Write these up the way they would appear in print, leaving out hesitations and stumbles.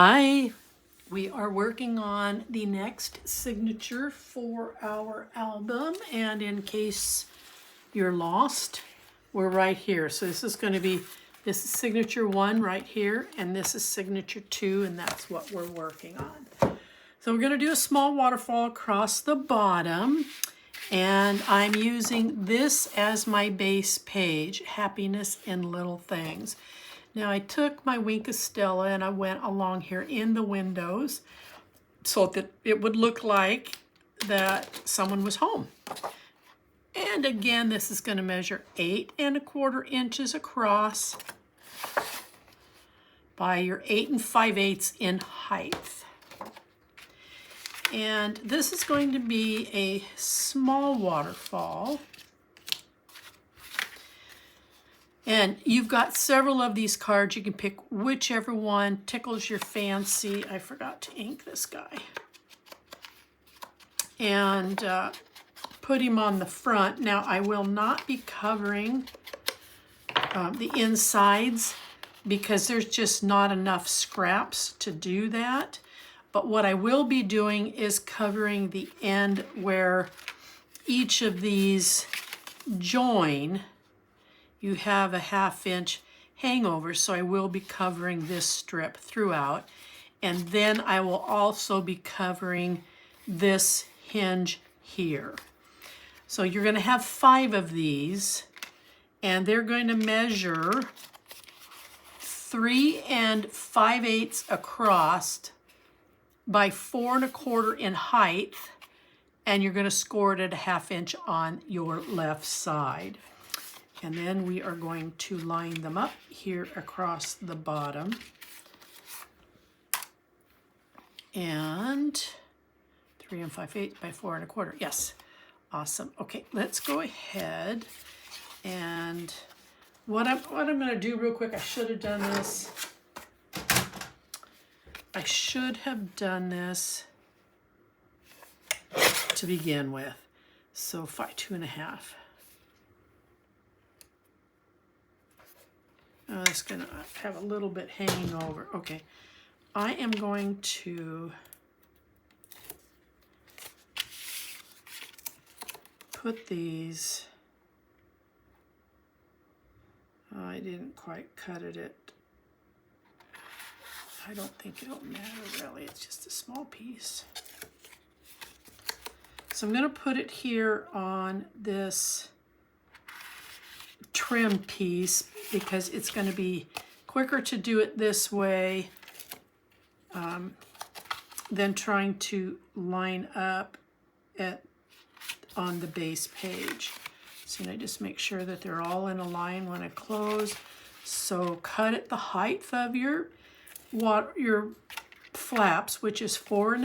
Hi, we are working on the next signature for our album, and in case you're lost, we're right here. So this is is signature 1 right here, and this is signature 2, and that's what we're working on. So we're going to do a small waterfall across the bottom, and I'm using this as my base page, Happiness in Little Things. Now I took my Wink of Stella and I went along here in the windows so that it would look like that someone was home. And again, this is going to measure 8 1/4 inches across by your 8 5/8 in height. And this is going to be a small waterfall. And you've got several of these cards. You can pick whichever one tickles your fancy. I forgot to ink this guy. And put him on the front. Now, I will not be covering the insides because there's just not enough scraps to do that. But what I will be doing is covering the end where each of these join. You have a 1/2 inch hangover, so I will be covering this strip throughout. And then I will also be covering this hinge here. So you're going to have 5 of these, and they're going to measure 3 5/8 across by 4 1/4 in height, and you're going to score it at a 1/2 inch on your left side. And then we are going to line them up here across the bottom. And 3 5/8 by 4 1/4. Yes, awesome. Okay, let's go ahead. And what I'm going to do real quick, I should have done this. I should have done this to begin with. So 2 1/2. It's going to have a little bit hanging over. Okay, I am going to put these, I didn't quite cut it. I don't think it'll matter really, it's just a small piece. So I'm going to put it here on this trim piece because it's going to be quicker to do it this way than trying to line up on the base page. So I just make sure that they're all in a line when I close. So cut at the height of your flaps, which is 4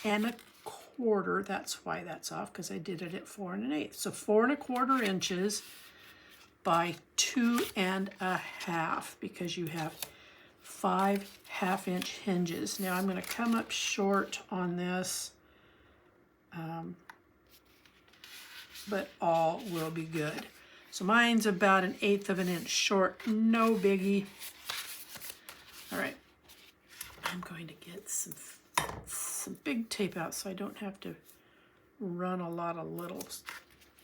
1/4. That's why that's off, because I did it at 4 1/8. So 4 1/4 inches by 2 1/2, because you have 5 1/2 inch hinges. Now I'm going to come up short on this, but all will be good. So mine's about 1/8 of an inch short, no biggie. All right, I'm going to get some big tape out so I don't have to run a lot of little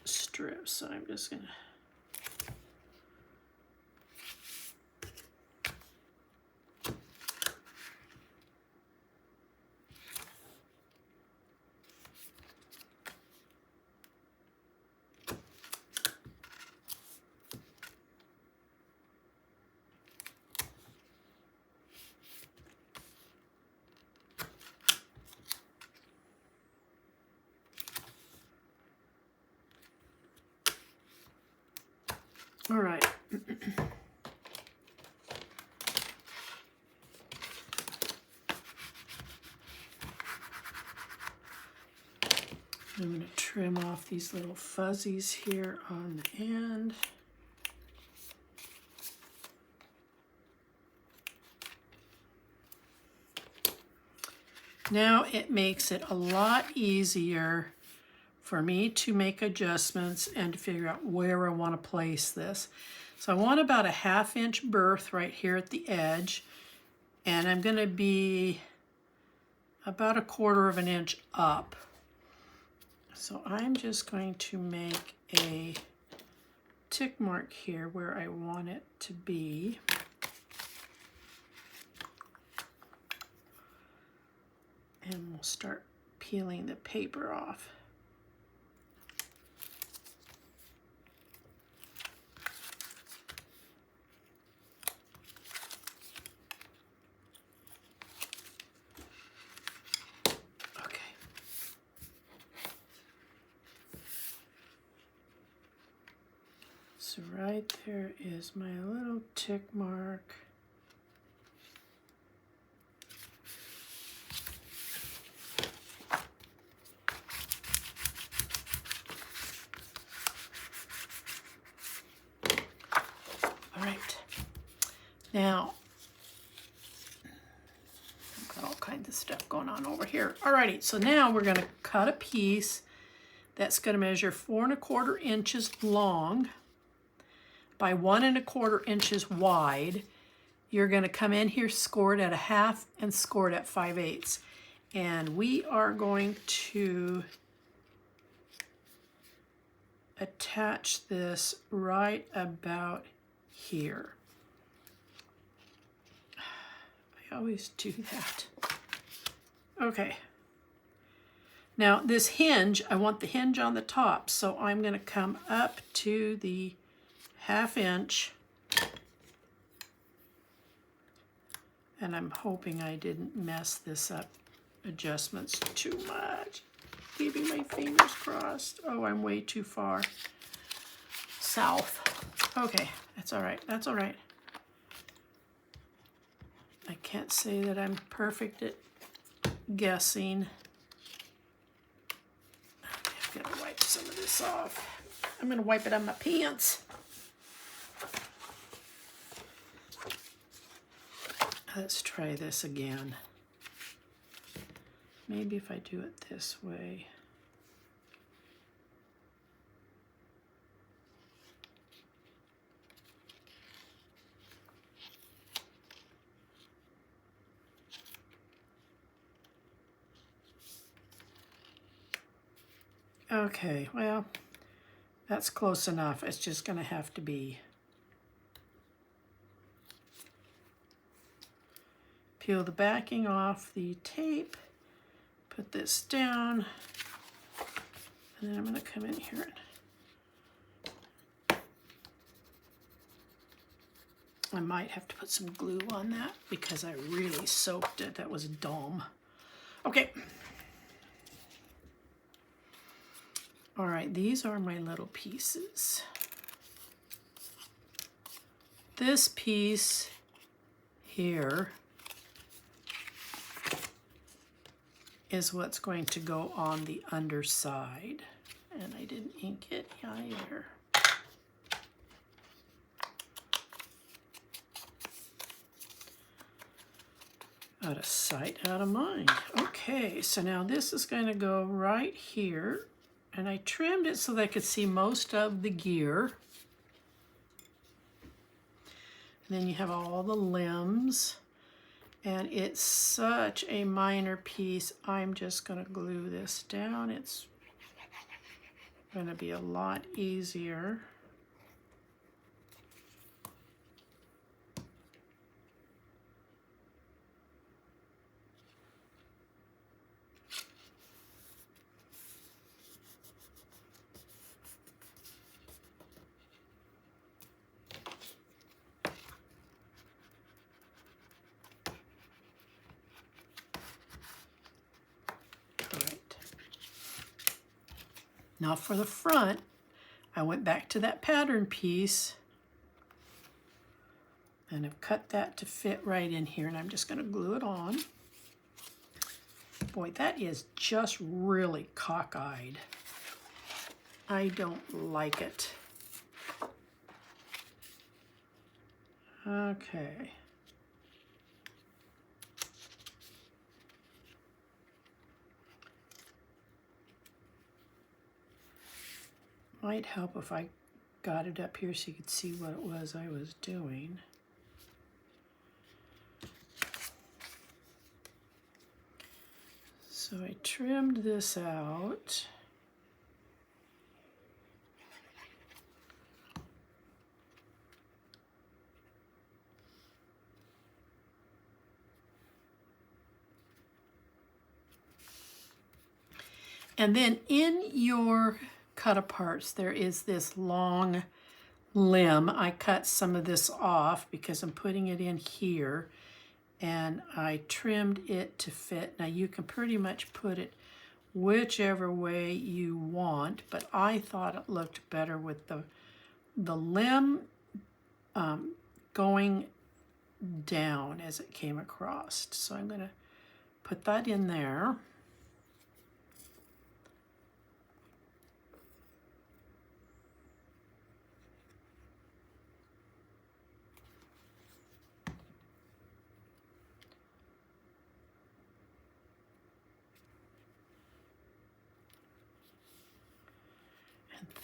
strips. So I'm just going to all right. I'm going to trim off these little fuzzies here on the end. Now it makes it a lot easier for me to make adjustments and to figure out where I want to place this. So I want about a 1/2 inch berth right here at the edge. And I'm going to be about 1/4 of an inch up. So I'm just going to make a tick mark here where I want it to be. And we'll start peeling the paper off. Okay. So right there is my little tick mark. Now, I've got all kinds of stuff going on over here. Alrighty, so now we're going to cut a piece that's going to measure 4 1/4 inches long by 1 1/4 inches wide. You're going to come in here, score it at 1/2 and score it at 5/8. And we are going to attach this right about here. I always do that. Okay. Now this hinge, I want the hinge on the top, so I'm going to come up to the 1/2 inch. And I'm hoping I didn't mess this up adjustments too much. Keeping my fingers crossed. Oh, I'm way too far south. Okay, that's all right. That's all right. I can't say that I'm perfect at guessing. Okay, I've got to wipe some of this off. I'm going to wipe it on my pants. Let's try this again. Maybe if I do it this way. Okay, well, that's close enough. It's just going to have to be. Peel the backing off the tape, put this down, and then I'm going to come in here. I might have to put some glue on that because I really soaked it. That was dumb. Okay. All right, these are my little pieces. This piece here is what's going to go on the underside. And I didn't ink it either. Out of sight, out of mind. Okay, so now this is going to go right here. And I trimmed it so that I could see most of the gear. And then you have all the limbs. And it's such a minor piece. I'm just going to glue this down. It's going to be a lot easier. Now for the front, I went back to that pattern piece and I've cut that to fit right in here, and I'm just going to glue it on. Boy, that is just really cockeyed. I don't like it. Okay. Might help if I got it up here so you could see what it was I was doing. So I trimmed this out. And then in your cut aparts, there is this long limb. I cut some of this off because I'm putting it in here, and I trimmed it to fit. Now you can pretty much put it whichever way you want, but I thought it looked better with the limb going down as it came across. So I'm going to put that in there.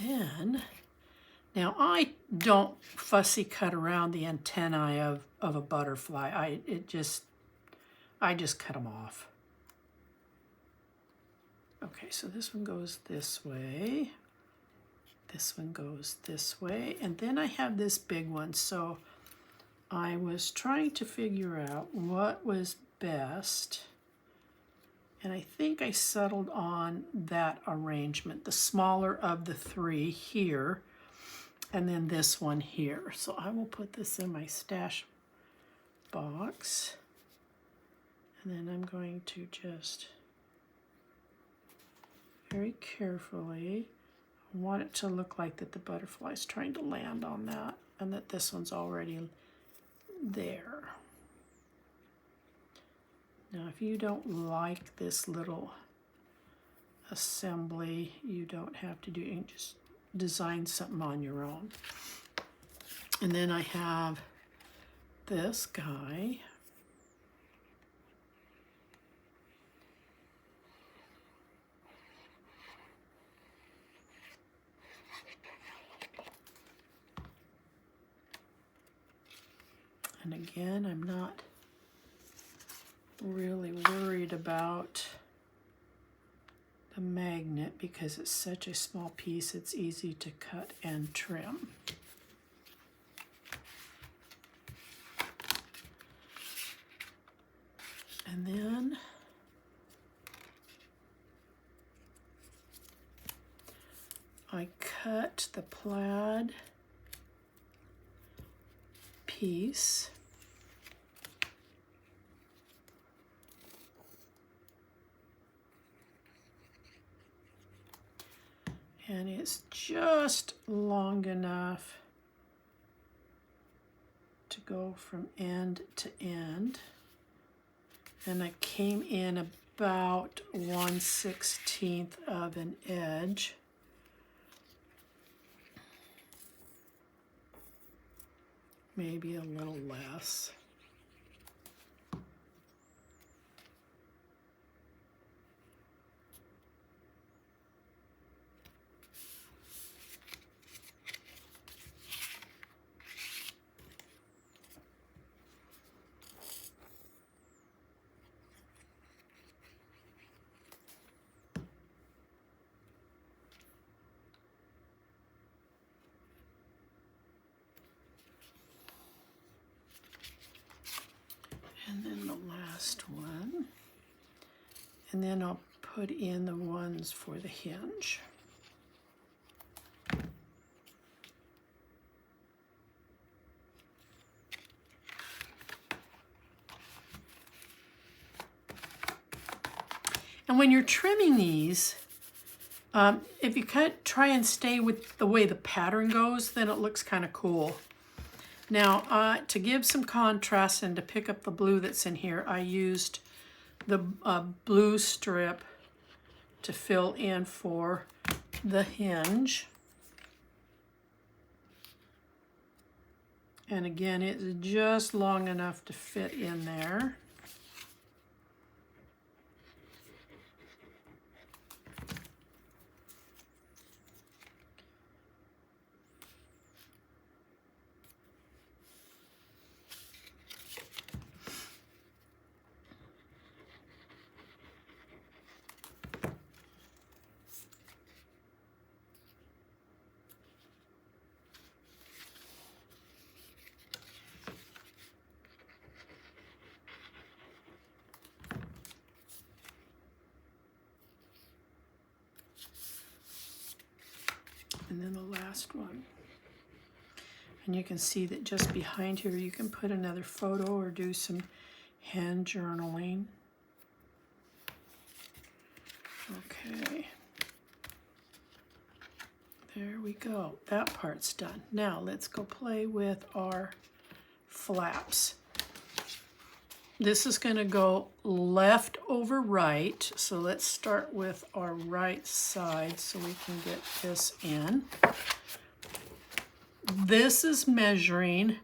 Then, now I don't fussy cut around the antennae of a butterfly. I just cut them off. Okay, so this one goes this way. This one goes this way. And then I have this big one. So I was trying to figure out what was best. And I think I settled on that arrangement, the smaller of the three here, and then this one here. So I will put this in my stash box. And then I'm going to just very carefully, I want it to look like that the butterfly's trying to land on that and that this one's already there. Now, if you don't like this little assembly, you don't have to do it. You can just design something on your own. And then I have this guy. And again, I'm not really worried about the magnet because it's such a small piece, it's easy to cut and trim. And then I cut the plaid piece. And it's just long enough to go from end to end. And I came in about 1/16 of an edge. Maybe a little less. And then the last one. And then I'll put in the ones for the hinge. And when you're trimming these, if you try and stay with the way the pattern goes, then it looks kind of cool. Now, to give some contrast and to pick up the blue that's in here, I used the blue strip to fill in for the hinge. And again, it's just long enough to fit in there. and then the last one. And you can see that just behind here you can put another photo or do some hand journaling. Okay. There we go. That part's done. Now let's go play with our flaps. This is going to go left over right. So let's start with our right side so we can get this in. This is measuring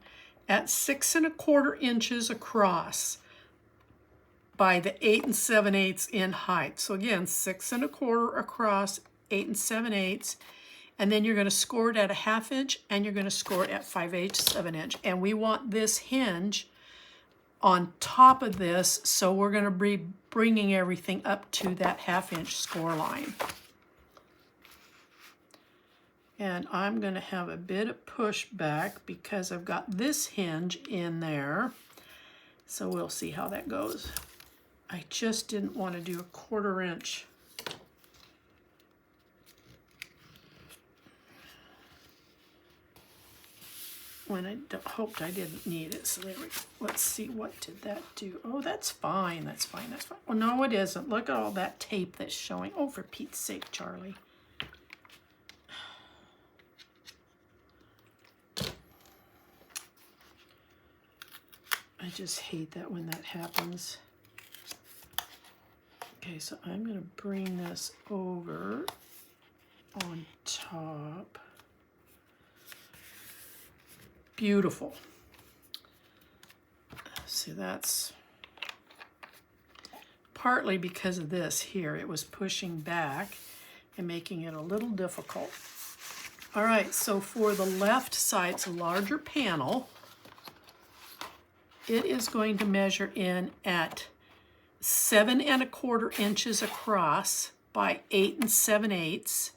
at 6 1/4 inches across by the 8 7/8 in height. So again, 6 1/4 across, 8 7/8, and then you're going to score it at a 1/2 inch, and you're going to score it at 5/8 of an inch. And we want this hinge on top of this, so we're going to be bringing everything up to that 1/2 inch score line. And I'm going to have a bit of pushback because I've got this hinge in there. So we'll see how that goes. I just didn't want to do a 1/4 inch. When I hoped I didn't need it. So there we go. Let's see, what did that do? Oh, that's fine. That's fine. That's fine. Oh, no, it isn't. Look at all that tape that's showing. Oh, for Pete's sake, Charlie. I just hate that when that happens. Okay, so I'm going to bring this over on top. Beautiful. See, that's partly because of this here. It was pushing back and making it a little difficult. All right, so for the left side, it's a larger panel. It is going to measure in at 7 1/4 inches across by 8 7/8.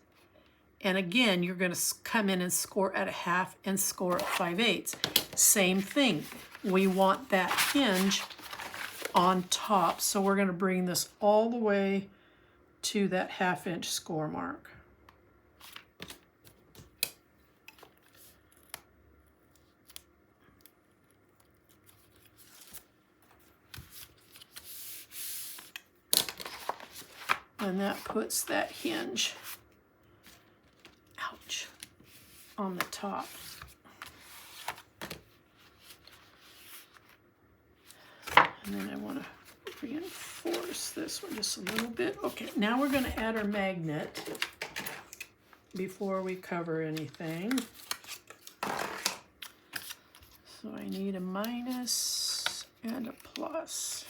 And again, you're going to come in and score at a 1/2 and score at 5/8. Same thing. We want that hinge on top. So we're going to bring this all the way to that 1/2 inch score mark. And that puts that hinge, ouch, on the top. And then I want to reinforce this one just a little bit. Okay, now we're going to add our magnet before we cover anything. So I need a minus and a plus.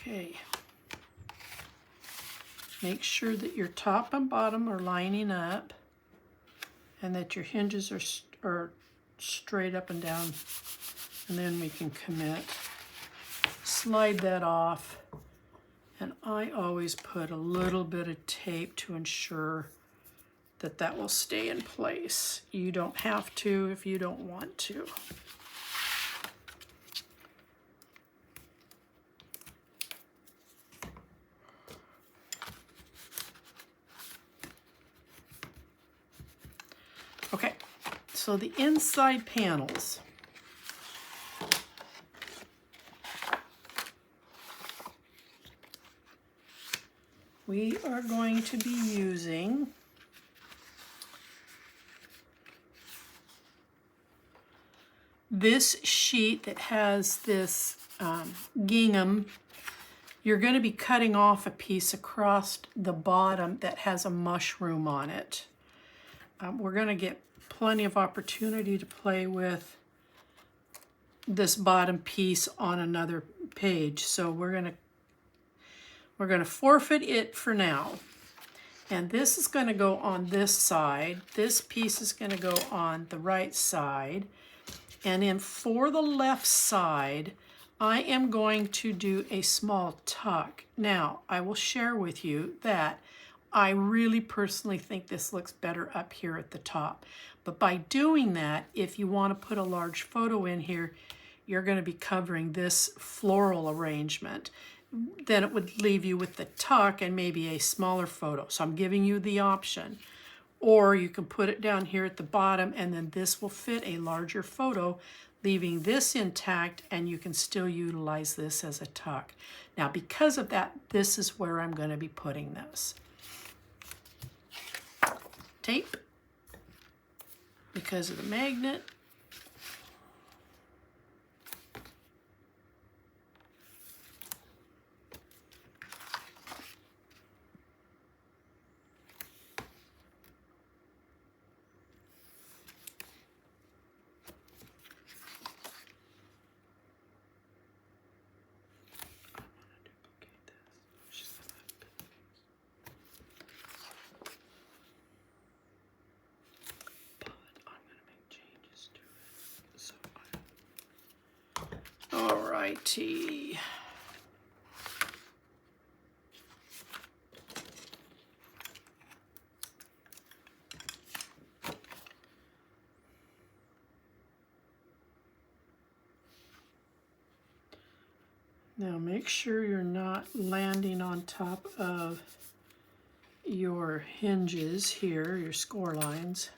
Okay, make sure that your top and bottom are lining up and that your hinges are straight up and down, and then we can commit. Slide that off, and I always put a little bit of tape to ensure that that will stay in place. You don't have to if you don't want to. Okay, so the inside panels. We are going to be using this sheet that has this gingham. You're going to be cutting off a piece across the bottom that has a mushroom on it. We're going to get plenty of opportunity to play with this bottom piece on another page. So we're going to forfeit it for now. And this is going to go on this side. This piece is going to go on the right side. And then for the left side, I am going to do a small tuck. Now, I will share with you that I really personally think this looks better up here at the top. But by doing that, if you want to put a large photo in here, you're going to be covering this floral arrangement. Then it would leave you with the tuck and maybe a smaller photo. So I'm giving you the option. Or you can put it down here at the bottom and then this will fit a larger photo, leaving this intact, and you can still utilize this as a tuck. Now because of that, this is where I'm going to be putting this. Tape, because of the magnet. Alrighty. Now make sure you're not landing on top of your hinges here, your score lines.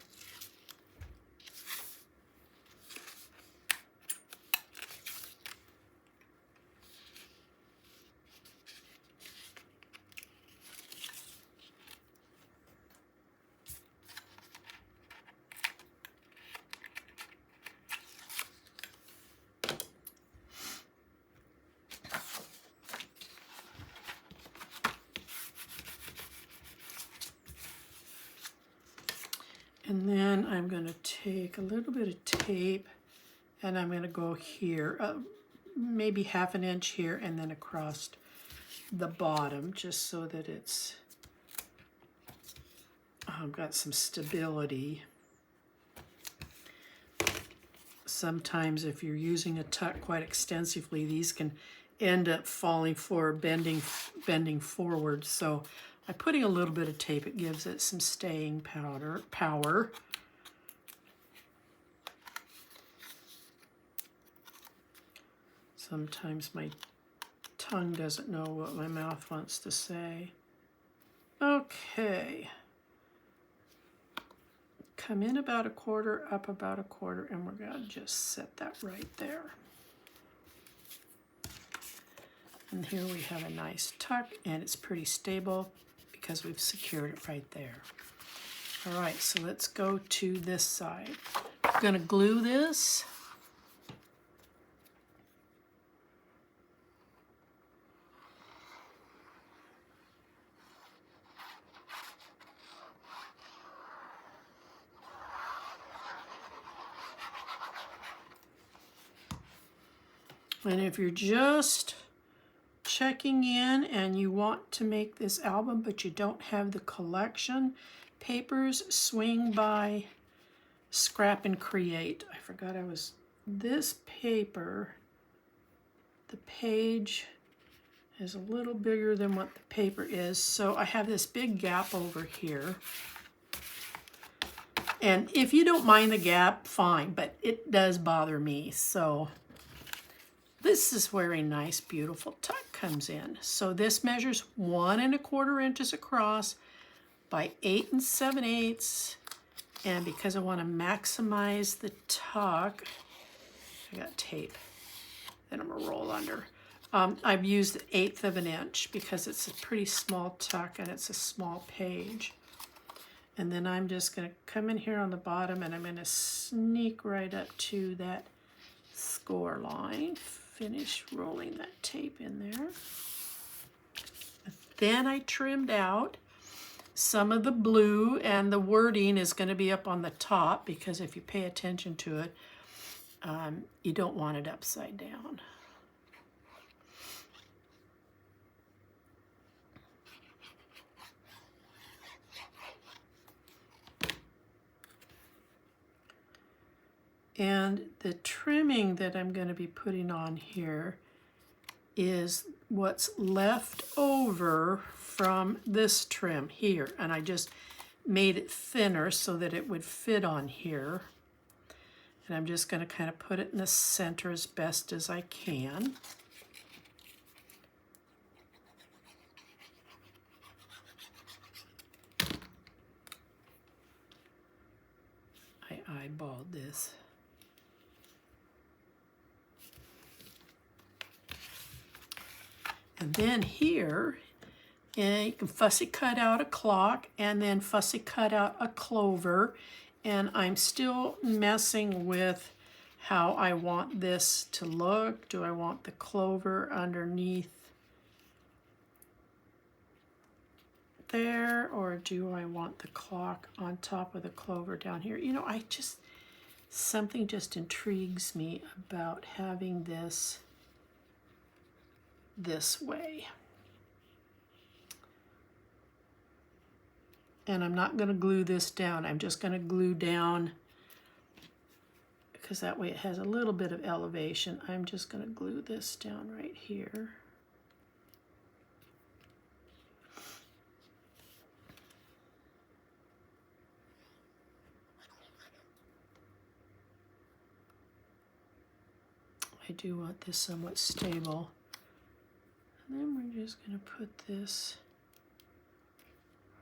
And then I'm going to take a little bit of tape and I'm going to go here, maybe ½ an inch here and then across the bottom, just so that it's got some stability. Sometimes if you're using a tuck quite extensively, these can end up falling forward, bending forward. So by putting a little bit of tape, it gives it some staying power. Sometimes my tongue doesn't know what my mouth wants to say. Okay. Come in about 1/4, up about 1/4, and we're going to just set that right there. And here we have a nice tuck, and it's pretty stable because we've secured it right there. All right, so let's go to this side. I'm going to glue this. And if you're just checking in and you want to make this album but you don't have the collection papers, swing by Scrap and Create. I forgot this paper, the page is a little bigger than what the paper is, so I have this big gap over here. And if you don't mind the gap, fine, but it does bother me, so this is where a nice, beautiful tuck comes in. So this measures 1 1/4 inches across by 8 7/8. And because I want to maximize the tuck, I got tape that I'm gonna roll under. I've used 1/8 of an inch because it's a pretty small tuck and it's a small page. And then I'm just gonna come in here on the bottom and I'm gonna sneak right up to that score line. Finish rolling that tape in there. Then I trimmed out some of the blue, and the wording is going to be up on the top because if you pay attention to it, you don't want it upside down. And the trimming that I'm going to be putting on here is what's left over from this trim here. And I just made it thinner so that it would fit on here. And I'm just going to kind of put it in the center as best as I can. I eyeballed this. And then here, you can fussy cut out a clock and then fussy cut out a clover. And I'm still messing with how I want this to look. Do I want the clover underneath there, or do I want the clock on top of the clover down here? You know, something just intrigues me about having this way. And I'm not going to glue this down. I'm just going to glue down, because that way it has a little bit of elevation. I'm just going to glue this down right here. I do want this somewhat stable. And then we're just going to put this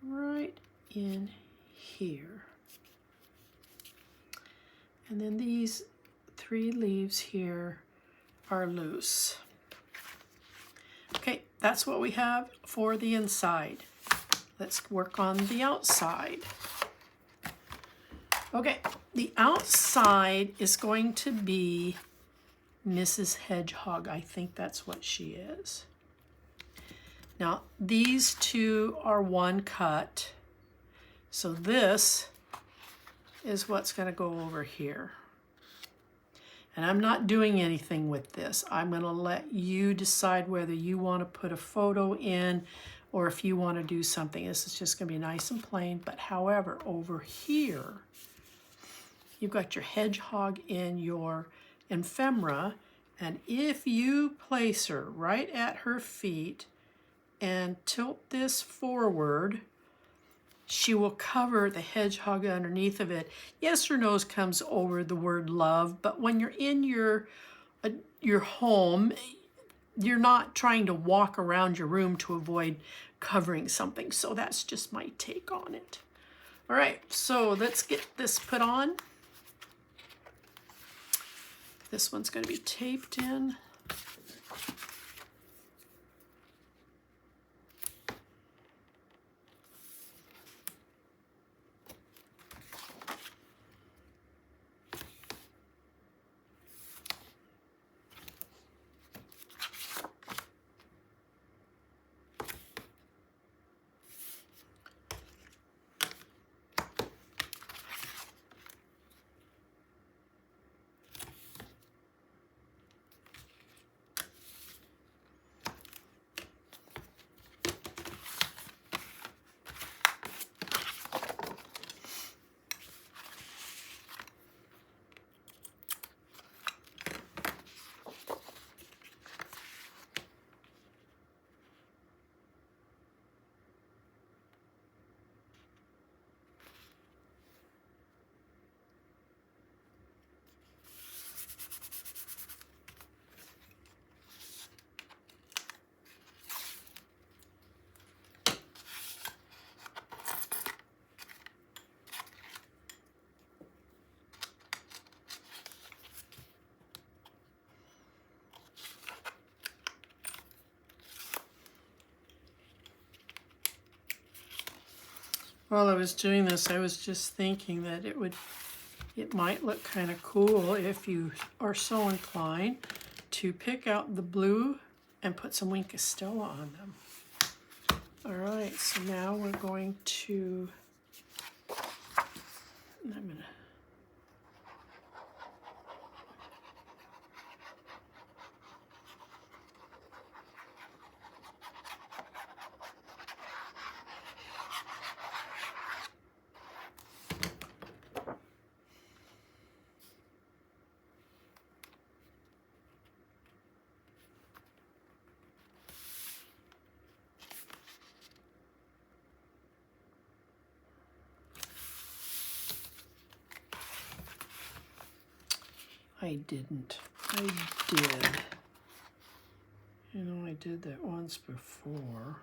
right in here. And then these 3 leaves here are loose. Okay, that's what we have for the inside. Let's work on the outside. Okay, the outside is going to be Mrs. Hedgehog. I think that's what she is. Now, these 2 are one cut. So this is what's going to go over here. And I'm not doing anything with this. I'm going to let you decide whether you want to put a photo in or if you want to do something. This is just going to be nice and plain. But however, over here, you've got your hedgehog in your ephemera. And if you place her right at her feet and tilt this forward, she will cover the hedgehog underneath of it. Yes, her nose comes over the word love, but when you're in your home, you're not trying to walk around your room to avoid covering something. So that's just my take on it. All right, so let's get this put on. This one's going to be taped in. While I was doing this, I was just thinking that it might look kind of cool if you are so inclined to pick out the blue and put some Wink of Stella on them. All right, so now we're going to, I'm gonna, I didn't. I did. You know, I did that once before.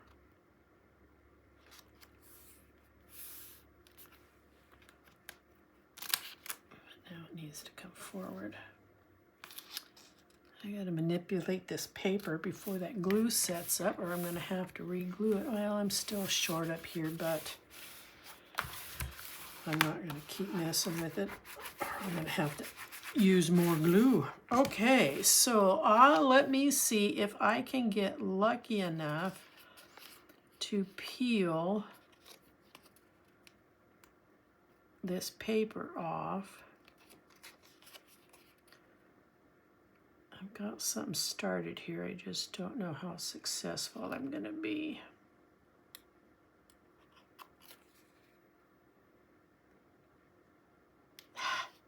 But now it needs to come forward. I gotta manipulate this paper before that glue sets up, or I'm gonna have to re-glue it. Well, I'm still short up here, but I'm not gonna keep messing with it. I'm gonna have to use more glue. Okay, so let me see if I can get lucky enough to peel this paper off. I've got something started here. I just don't know how successful I'm gonna be.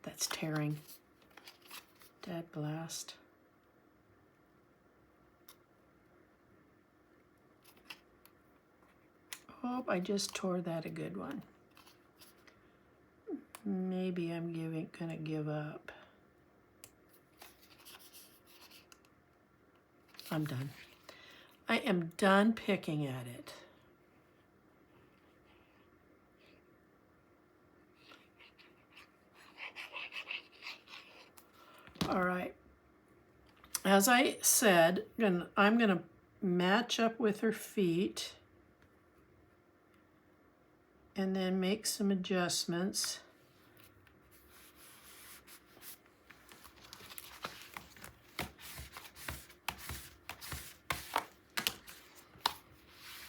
That's tearing. Dead blast. Oh, I just tore that a good one. Maybe I'm gonna give up. I'm done. I am done picking at it. All right. As I said, I'm going to match up with her feet and then make some adjustments.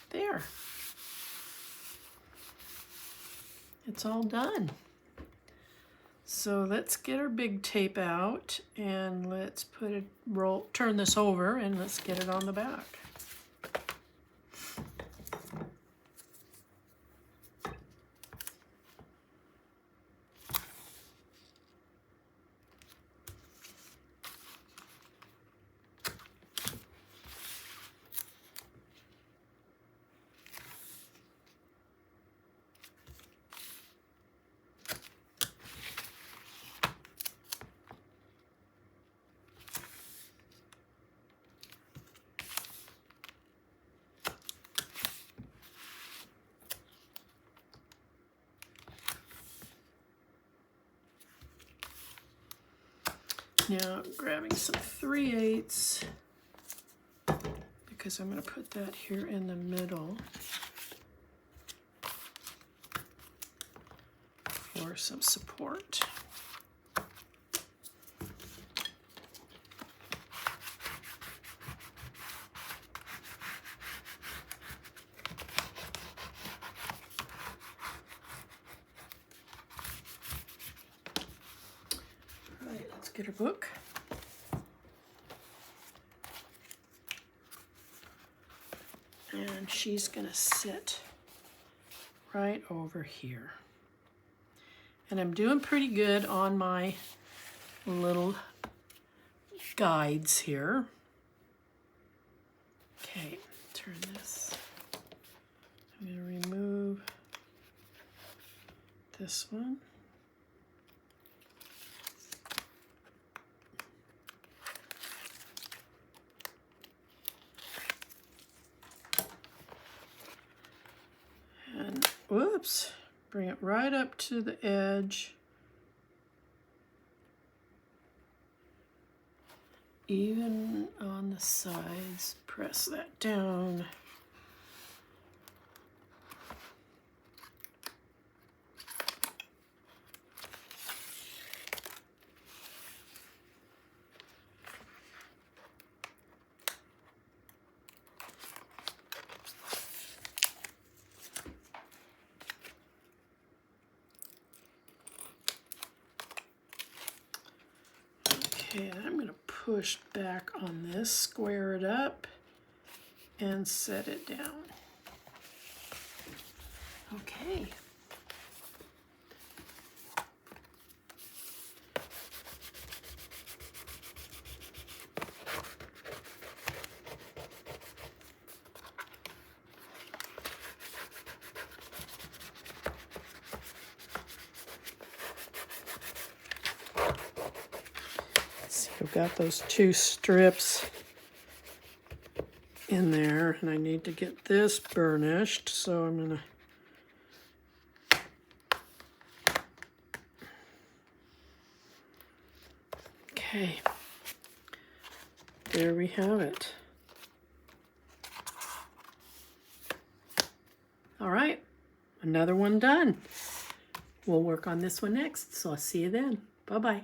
There. It's all done. So let's get our big tape out and let's turn this over and let's get it on the back. Now I'm grabbing some 3/8 because I'm going to put that here in the middle for some support. Get her book. And she's gonna sit right over here. And I'm doing pretty good on my little guides here. Okay, turn this. I'm gonna remove this one. And whoops, bring it right up to the edge. Even on the sides, press that down. Okay, I'm going to push back on this, square it up, and set it down. Okay. I've got those 2 strips in there, and I need to get this burnished, so I'm gonna okay, there we have it. All right, another one done. We'll work on this one next, so I'll see you then. Bye-bye.